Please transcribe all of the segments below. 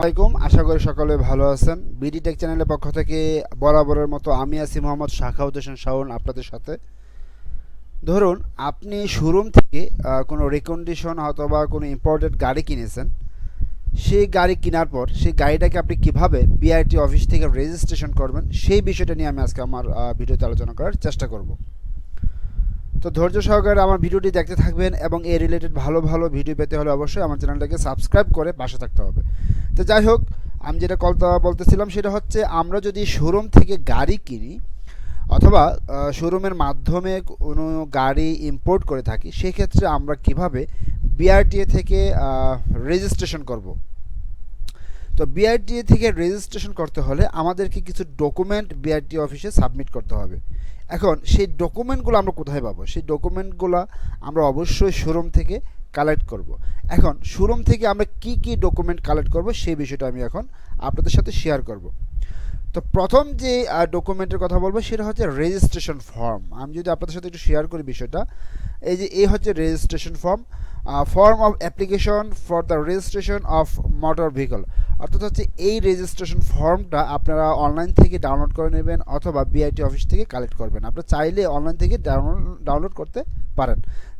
আসসালামাইকুম, আশা করি সকলে ভালো আছেন। বিডি টেক চ্যানেলের পক্ষ থেকে বরাবরের মতো আমি আছি মোহাম্মদ শাখাউত হোসেন শাওন আপনাদের সাথে। ধরুন আপনি শোরুম থেকে কোনো রিকন্ডিশন অথবা কোনো ইম্পোর্টেড গাড়ি কিনেছেন। সেই গাড়ি কেনার পর সেই গাড়িটাকে আপনি কিভাবে বিআরটি অফিস থেকে রেজিস্ট্রেশন করবেন সেই বিষয়টা নিয়ে আমি আজকে আমার ভিডিওতে আলোচনা করার চেষ্টা করব। তো ধৈর্য সহকারে আমার ভিডিওটি দেখতে থাকবেন এবং এই রিলেটেড ভালো ভালো ভিডিও পেতে হলে অবশ্যই আমার চ্যানেলটাকে সাবস্ক্রাইব করে পাশে থাকতে হবে। তো যাই হোক, আমি যেটা কথা বলতেছিলাম সেটা হচ্ছে, আমরা যদি শোরুম থেকে গাড়ি কিনি অথবা শোরুমের মাধ্যমে কোনো গাড়ি ইম্পোর্ট করে থাকি, সেক্ষেত্রে আমরা কিভাবে বিআরটিএ থেকে রেজিস্ট্রেশন করব। তো বিআরটিএ থেকে রেজিস্ট্রেশন করতে হলে আমাদেরকে কিছু ডকুমেন্ট বিআরটিএ অফিসে সাবমিট করতে হবে। এখন সেই ডকুমেন্টগুলো আমরা কোথায় পাবো? সেই ডকুমেন্টগুলো আমরা অবশ্যই শোরুম থেকে কালেক্ট করব। এখন শোরুম থেকে আমরা কি কি ডকুমেন্ট কালেক্ট করব সেই বিষয়টা আমি এখন আপনাদের সাথে শেয়ার করব। তো প্রথম যে ডকুমেন্টের কথা বলবো সেটা হচ্ছে রেজিস্ট্রেশন ফর্ম। আমি যদি আপনাদের সাথে একটু শেয়ার করি বিষয়টা, এই হচ্ছে registration form, form of application for the registration of motor vehicle. অর্থাৎ হচ্ছে এই রেজিস্ট্রেশন ফর্মটা আপনারা অনলাইন থেকে ডাউনলোড করে নেবেন অথবা বিআইটি অফিস থেকে কালেক্ট করবেন। আপনারা চাইলে অনলাইন থেকে ডাউনলোড করতে পারেন।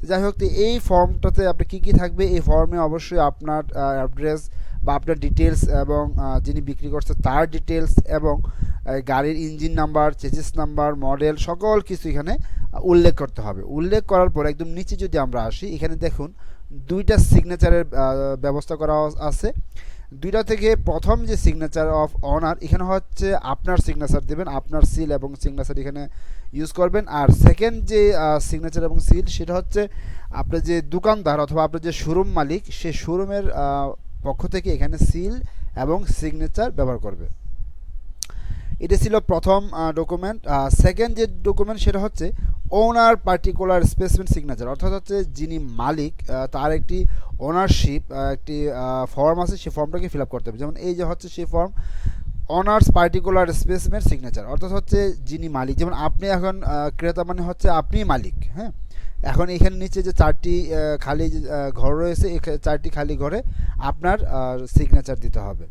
যাই হোক, তো এই ফর্মটাতে আপনি কী কী থাকবে, এই ফর্মে অবশ্যই আপনার অ্যাড্রেস বা আপনার ডিটেলস এবং যিনি বিক্রি করছে তার ডিটেলস এবং গাড়ির engine number, chassis number, model সকল কিছু এখানে উল্লেখ করতে হবে। উল্লেখ করার পর একদম নিচে যদি আমরা আসি, এখানে দেখুন দুইটা সিগনেচারের ব্যবস্থা করা আছে। দুইটা থেকে প্রথম যে সিগনেচার অফ অনার, এখানে হচ্ছে আপনার সিগনেচার দেবেন, আপনার সিল এবং সিগনেচার এখানে ইউজ করবেন। আর সেকেন্ড যে সিগনেচার এবং সিল, সেটা হচ্ছে আপনার যে দোকানদার অথবা আপনার যে শোরুম মালিক, সে শোরুমের পক্ষ থেকে এখানে সিল এবং সিগনেচার ব্যবহার করবে। এটা ছিল প্রথম ডকুমেন্ট। সেকেন্ড যে ডকুমেন্ট সেটা হচ্ছে ওনার পার্টিকুলার স্পেসিফিক সিগনেচার, অর্থাৎ হচ্ছে যিনি মালিক তার একটি ওনারশিপ একটি ফর্ম আছে, সেই ফর্মটাকে ফিল আপ করতে হবে। যেমন এই যে হচ্ছে সেই form, honours particular specific signature, অর্থাৎ হচ্ছে যিনি মালিক। যেমন আপনি এখন ক্রেতা মানে হচ্ছে আপনিই মালিক, হ্যাঁ। এখন এখানে নিচে যে চারটি খালি ঘর রয়েছে, এই চারটি খালি ঘরে আপনার সিগনেচার দিতে হবে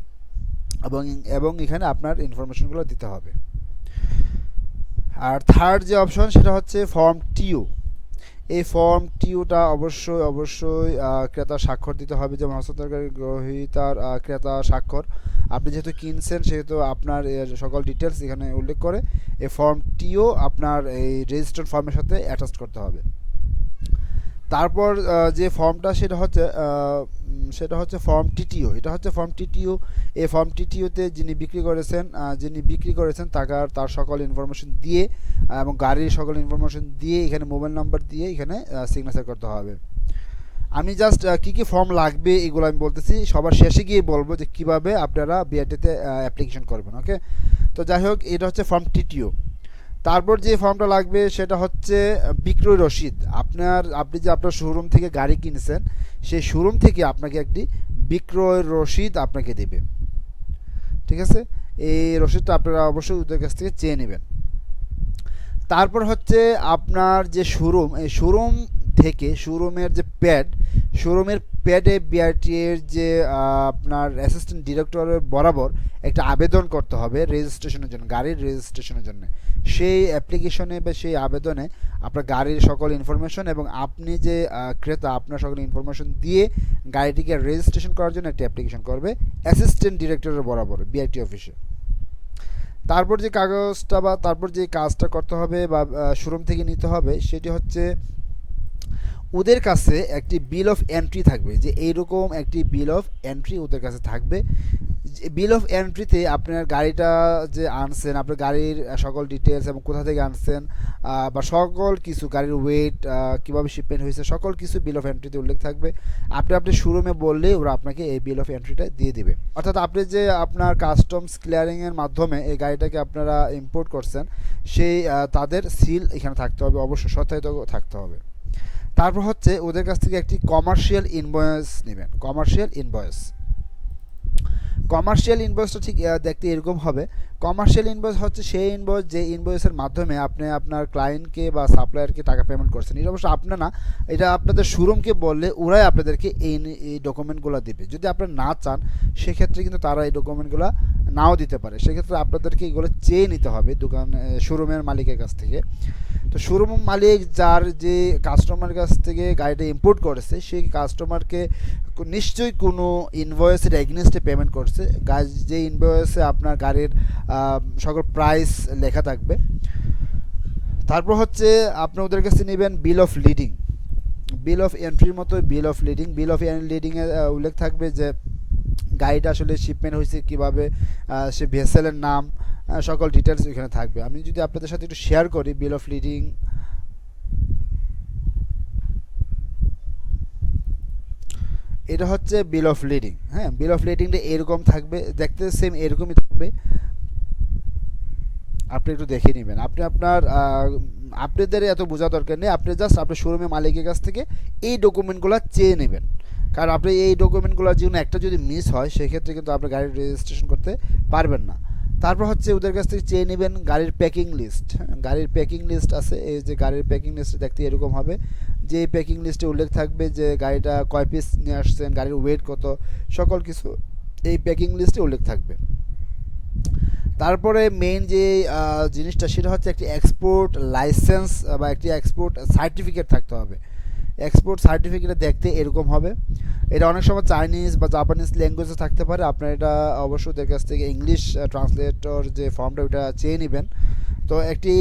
এবং এখানে আপনার ইনফরমেশনগুলো দিতে হবে। আর থার্ড যে অপশন সেটা হচ্ছে ফর্ম টিউ। এই ফর্ম টিউটা অবশ্যই ক্রেতা স্বাক্ষর দিতে হবে, যেমন হস্তান্তরকারী গ্রহীতার ক্রেতা স্বাক্ষর। আপনি যেহেতু কিনছেন সেহেতু আপনার সকল ডিটেলস এখানে উল্লেখ করে এই ফর্ম টিও আপনার এই রেজিস্টার্ড ফর্মের সাথে অ্যাটাচ করতে হবে। তারপর যে ফর্মটা সেটা হচ্ছে ফর্ম টিটিও। এটা হচ্ছে ফর্ম টিটিও। এই ফর্ম টিটিওতে যিনি বিক্রি করেছেন তার সকল ইনফরমেশন দিয়ে এবং গাড়ির সকল ইনফরমেশন দিয়ে এখানে মোবাইল নাম্বার দিয়ে এখানে সিগনেচার করতে হবে। আমি জাস্ট কী কী ফর্ম লাগবে এগুলো আমি বলতেছি, সবার শেষে গিয়ে বলবো যে কীভাবে আপনারা বিআরটিতে অ্যাপ্লিকেশন করবেন। ওকে, তো যাই হোক, এটা হচ্ছে ফর্ম টিটিও। তারপর যে ফর্মটা লাগবে সেটা হচ্ছে বিক্রয় রসিদ। আপনি যে আপনার শোরুম থেকে গাড়ি কিনছেন, সেই শোরুম থেকে আপনাকে একটি বিক্রয় রসিদ আপনাকে দেবে, ঠিক আছে। এই রসিদটা আপনারা অবশ্যই ওদের কাছ থেকে চেয়ে নেবেন। তারপর হচ্ছে আপনার যে শোরুম, এই শোরুম থেকে শোরুমের যে শোরুমের প্যাডে বিআরটি এর যে আপনার অ্যাসিস্ট্যান্ট ডিরেক্টরের বরাবর একটা আবেদন করতে হবে রেজিস্ট্রেশনের জন্য, গাড়ির রেজিস্ট্রেশনের জন্য। সেই অ্যাপ্লিকেশনে বা সেই আবেদনে আপনার গাড়ির সকল ইনফরমেশন এবং আপনি যে ক্রেতা আপনার সকল ইনফরমেশন দিয়ে গাড়িটিকে রেজিস্ট্রেশন করার জন্য একটা অ্যাপ্লিকেশন করবে অ্যাসিস্ট্যান্ট ডিরেক্টরের বরাবর বিআরটি অফিসে। তারপর যে তারপর যে কাজটা করতে হবে বা শোরুম থেকে নিতে হবে সেটি হচ্ছে ওদের কাছে একটি বিল অফ এন্ট্রি থাকবে, যে এইরকম একটি বিল অফ এন্ট্রি ওদের কাছে থাকবে। বিল অফ এন্ট্রিতে আপনার গাড়িটা যে আনছেন, আপনার গাড়ির সকল ডিটেলস এবং কোথা থেকে আনছেন বা সকল কিছু, গাড়ির ওয়েট, কীভাবে শিপমেন্ট হয়েছে, সকল কিছু বিল অফ এন্ট্রিতে উল্লেখ থাকবে। আপনি শোরুমে বললেই ওরা আপনাকে এই বিল অফ এন্ট্রিটা দিয়ে দিবে। অর্থাৎ আপনি যে আপনার কাস্টমস ক্লিয়ারিংয়ের মাধ্যমে এই গাড়িটাকে আপনারা ইম্পোর্ট করছেন, সেই তাদের সিল এখানে থাকতে হবে, অবশ্যই সত্যায়িত থাকতে হবে। তারপর হচ্ছে ওদের কাছ থেকে একটি কমার্শিয়াল ইনভয়েস নেবেন। কমার্শিয়াল ইনভয়েসটা ঠিক দেখতে এরকম হবে। কমার্শিয়াল ইনভয়েস হচ্ছে সেই ইনভয়েস যে ইনভয়েসের মাধ্যমে আপনি আপনার ক্লায়েন্টকে বা সাপ্লায়ারকে টাকা পেমেন্ট করছেন। এটা অবশ্য আপনার না, এটা আপনাদের শোরুমকে বললে ওরাই আপনাদেরকে এই ডকুমেন্টগুলো দেবে। যদি আপনারা না চান সেক্ষেত্রে কিন্তু তারা এই ডকুমেন্টগুলো নাও দিতে পারে। সেক্ষেত্রে আপনাদেরকে এগুলো চেয়ে নিতে হবে শোরুমের মালিকের কাছ থেকে। তো শোরুম মালিক যার যে কাস্টমার কাছ থেকে গাড়িটা ইম্পোর্ট করেছে সেই কাস্টমারকে নিশ্চয়ই কোনো ইনভয়েসের এগেনস্টে পেমেন্ট করছে, যে ইনভয়েসে আপনার গাড়ির সকল প্রাইস লেখা থাকবে। তারপর হচ্ছে আপনি ওদের কাছে নেবেন bill of lading. Bill of এন্ট্রির মতো বিল অফ লিডিংয়ে উল্লেখ থাকবে যে গাড়িটা আসলে শিপমেন্ট হয়েছে কীভাবে, সে ভেসেলের নাম, সকল ডিটেলস এখানে থাকবে। আমি যদি আপনাদের সাথে একটু শেয়ার করি বিল অফ লিডিং, এটা হচ্ছে বিল অফ লিডিং। হ্যাঁ, বিল অফ লিডিংটা এরকম থাকবে, দেখতে সেম এরকমই থাকবে। আপনি একটু দেখে নেবেন। আপনি আপনাদের এত বোঝা দরকার নেই, আপনি জাস্ট আপনার শোরুমের মালিকের কাছ থেকে এই ডকুমেন্টগুলো চেয়ে নেবেন। কারণ আপনি এই ডকুমেন্টগুলোর জন্য একটা যদি মিস হয় সেক্ষেত্রে কিন্তু আপনি গাড়ির রেজিস্ট্রেশন করতে পারবেন না। তারপর হচ্ছে ওদের কাছ থেকে চেয়ে নেবেন গাড়ির প্যাকিং লিস্ট। গাড়ির প্যাকিং লিস্ট আছে, এই যে গাড়ির প্যাকিং লিস্ট দেখতে এরকম হবে, যে প্যাকিং লিস্টে উল্লেখ থাকবে যে গাড়িটা কয় পিস নিয়ে আসছেন, গাড়ির ওয়েট কত, সকল কিছু এই প্যাকিং লিস্টে উল্লেখ থাকবে। তারপরে মেইন যে জিনিসটা সেটা হচ্ছে একটি এক্সপোর্ট লাইসেন্স বা একটি এক্সপোর্ট সার্টিফিকেট থাকতে হবে। এক্সপোর্ট সার্টিফিকেট দেখতে এরকম হবে। এটা অনেক সময় চাইনিজ বা জাপানিজ ল্যাঙ্গুয়েজে থাকতে পারে। আপনার এটা অবশ্যই ওদের কাছ থেকে ইংলিশ ট্রান্সলেটর যে ফর্মটা ওটা চেয়ে নেবেন। তো একটি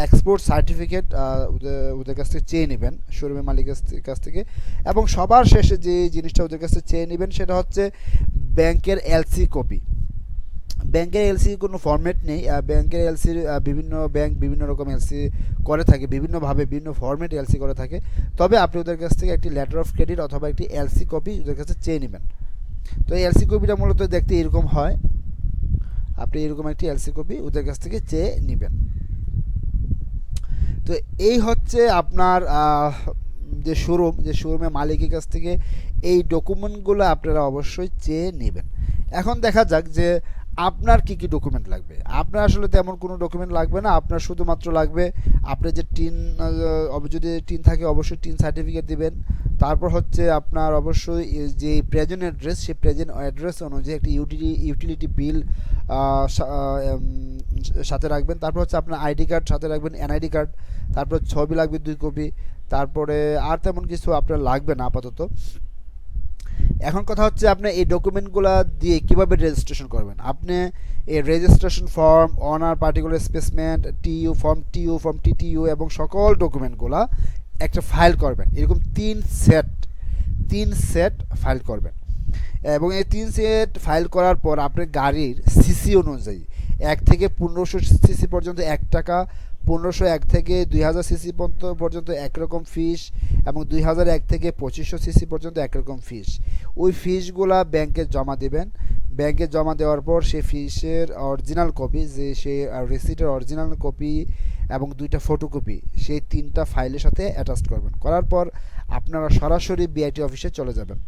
এক্সপোর্ট সার্টিফিকেট ওদের কাছ থেকে চেয়ে নেবেন শোরুমের মালিকের কাছ থেকে। এবং সবার শেষে যে জিনিসটা ওদের কাছ থেকে চেয়ে নেবেন সেটা হচ্ছে ব্যাংকের এলসি কপি। ব্যাংকের এলসি কোনো ফরম্যাট নেই, ব্যাংকের এলসির বিভিন্ন ব্যাংক বিভিন্ন রকম এলসি করে থাকে, বিভিন্নভাবে বিভিন্ন ফরম্যাট এলসি করে থাকে। তবে আপনি ওদের কাছ থেকে একটি লেটার অফ ক্রেডিট অথবা একটি এলসি কপি ওদের কাছে চেয়ে নেবেন। তো এই এলসি কপিটা মূলত দেখতে এরকম হয়, আপনি এরকম একটি এলসি কপি ওদের কাছ থেকে চেয়ে নেবেন। তো এই হচ্ছে আপনার যে শোরুমের মালিকের কাছ থেকে এই ডকুমেন্টগুলো আপনারা অবশ্যই চেয়ে নেবেন। এখন দেখা যাক যে আপনার কি কি ডকুমেন্ট লাগবে। আপনার আসলে তেমন কোনো ডকুমেন্ট লাগবে না, আপনার শুধুমাত্র লাগবে আপনার যে যদি টিন থাকে অবশ্যই টিন সার্টিফিকেট দিবেন। তারপর হচ্ছে আপনার অবশ্যই যে প্রেজেন্ট অ্যাড্রেস সেই প্রেজেন্ট অ্যাড্রেস অনুযায়ী একটি ইউটিলিটি বিল সাথে রাখবেন। তারপর হচ্ছে আপনার আইডি কার্ড সাথে রাখবেন, এনআইডি কার্ড। তারপর ছবি লাগবে 2 কপি। তারপরে আর তেমন কিছু আপনার লাগবে না আপাতত। এখন কথা হচ্ছে আপনি এই ডকুমেন্টগুলো দিয়ে কিভাবে রেজিস্ট্রেশন করবেন। আপনি এই registration form, owner particular specimen, form TTU এবং সকল ডকুমেন্টগুলো একটা ফাইল করবেন। এরকম 3 সেট ফাইল করবেন। এবং এই 3 সেট ফাইল করার পর আপনার গাড়ির সিসি অনুযায়ী 1 থেকে 1500 সিসি পর্যন্ত 1 টাকা, 1501 থেকে 2000 সিসি পর্যন্ত একরকম ফিস, এবং 2001 থেকে 2500 সিসি পর্যন্ত একরকম ফিস। ওই ফিসগুলা ব্যাংকে জমা দেবেন। ব্যাংকে জমা দেওয়ার পর সেই ফিসের অরিজিনাল কপি, যে সেই রিসিটের অরিজিনাল কপি এবং 2টা ফটোকপি সেই 3টা ফাইলের সাথে অ্যাটাচ করবেন। করার পর আপনারা সরাসরি বিআরটি অফিসে চলে যাবেন।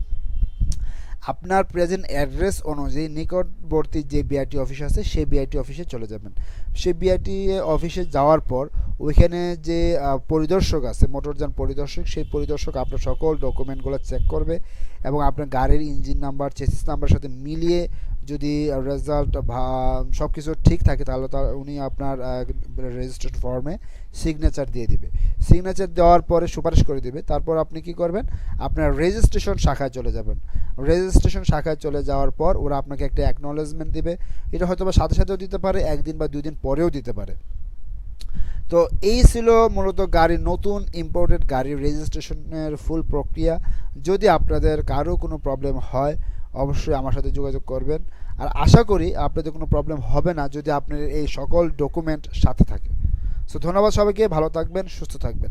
আপনার প্রেজেন্ট অ্যাড্রেস অনুযায়ী নিকটবর্তী যে বিআরটি অফিস আছে সেই বিআরটি অফিসে চলে যাবেন। সেই বিআরটি অফিসে যাওয়ার পর ওইখানে যে পরিদর্শক আছে, মোটরযান পরিদর্শক, সেই পরিদর্শক আপনার সকল ডকুমেন্টগুলো চেক করবে এবং আপনার গাড়ির ইঞ্জিন নাম্বার, চেসিস নাম্বার সাথে মিলিয়ে যদি রেজাল্ট সব কিছু ঠিক থাকে তাহলে উনি আপনার রেজিস্ট্রেশন ফর্মে সিগনেচার দিয়ে দিবে। সিগনেচার দেওয়ার পরে সুপারিশ করে দিবে। তারপর আপনি কি করবেন, আপনার রেজিস্ট্রেশন শাখায় চলে যাবেন। রেজিস্ট্রেশন শাখায় চলে যাওয়ার পর ওরা আপনাকে একটা অ্যাকনলেজমেন্ট দিবে। এটা হয়তো বা সাথে সাথেও দিতে পারে, 1 দিন বা 2 দিন পরেও দিতে পারে। তো এই ছিল মূলত গাড়ির নতুন ইম্পোর্টেড গাড়ির রেজিস্ট্রেশনের ফুল প্রক্রিয়া। যদি আপনাদের কারো কোনো প্রবলেম হয় অবশ্যই আমার সাথে যোগাযোগ করবেন। আর আশা করি আপনাদের কোনো প্রবলেম হবে না যদি আপনার এই সকল ডকুমেন্ট সাথে থাকে। সো ধন্যবাদ সবাইকে, ভালো থাকবেন, সুস্থ থাকবেন।